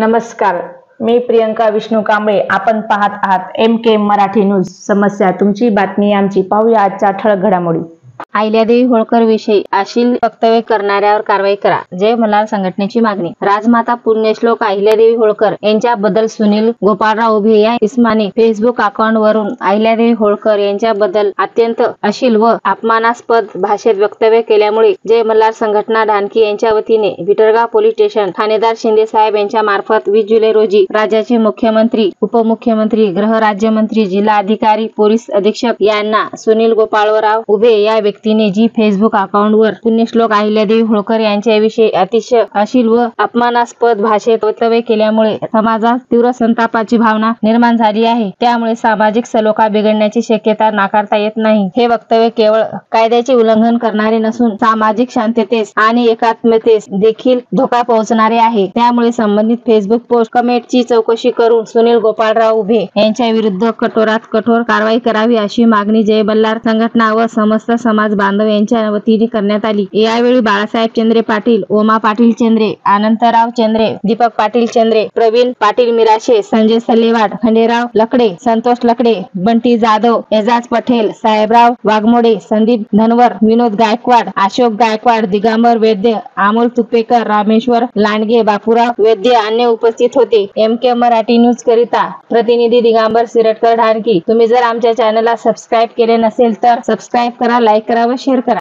नमस्कार, मी प्रियंका विष्णू कांबळे. आपण पाहत आहात MK मराठी न्यूज. समस्या तुमची, बातमी आमची. पाहूया आजच्या ठळक घडामोडी. अहिल्यादेवी होळकर विषयी अश्लील वक्तव्य करणाऱ्यावर कारवाई करा, जय मल्हार संघटनेची मागणी. राजमाता पुण्यश्लोक अहिल्यादेवी होळकर यांच्याबद्दल सुनील गोपाळराव उभे या इसमाने फेसबुक अकाउंटवरून अहिल्यादेवी होळकर यांच्याबद्दल अत्यंत अश्लील व अपमानास्पद भाषेत वक्तव्य केल्यामुळे जय मल्हार संघटना ढानकी यांच्या वतीने भिटरगाव पोलीस स्टेशन ठाणेदार शिंदे साहेब यांच्या मार्फत 20 जुलै रोजी राज्याचे मुख्यमंत्री, उपमुख्यमंत्री, गृहराज्यमंत्री, जिल्हा अधिकारी, पोलीस अधीक्षक यांना सुनील गोपाळराव उभे या व्यक्तीने जी फेसबुक अकाउंटवर पुण्यश्लोक अहिल्यादेवी होळकर यांच्याविषयी अतिशय अश्लील व अपमानास्पद भाषेत वक्तव्य केल्यामुळे समाजात तीव्र संतापाची भावना निर्माण झाली आहे. त्यामुळे सामाजिक सलोखा बिघडण्याची शक्यता नाकारता येत नाही. हे वक्तव्य केवळ कायद्याचे उल्लंघन करणारे नसून सामाजिक शांततेस आणि एकात्मतेस देखील धोका पोहोचणारे आहे. त्यामुळे संबंधित फेसबुक पोस्ट कमेंटची चौकशी करून सुनील गोपाळराव उभे यांच्या विरुद्ध कठोरात कठोर कारवाई करावी अशी मागणी जय मल्हार संघटना व समस्त समाज बांधव यांच्या वतीने करण्यात आली. यावेळी बाळासाहेब चंद्रे पाटील, ओमा पाटील चंद्रे, अनंतराव चंद्रे, दीपक पाटील चंद्रे, प्रवीण पाटील मिराशे, संजय सल्लेवाड, खंडेराव लकडे, संतोष लकडे, बंटी जाधव, एजाज पटेल, साहेबराव वाघमोडे, संदीप धनवर, विनोद गायकवाड, अशोक गायकवाड, दिगंबर वैद्य, अमोल तुपेकर, रामेश्वर लांडगे, बापूराव वैद्य अन्य उपस्थित होते. MK मराठी न्यूज करिता प्रतिनिधी दिगंबर सिरटकर ढानकी. तुम्ही जर आमच्या चॅनलला सबस्क्राईब केले नसेल तर सबस्क्राईब करा, लाईक करा व शेअर करा.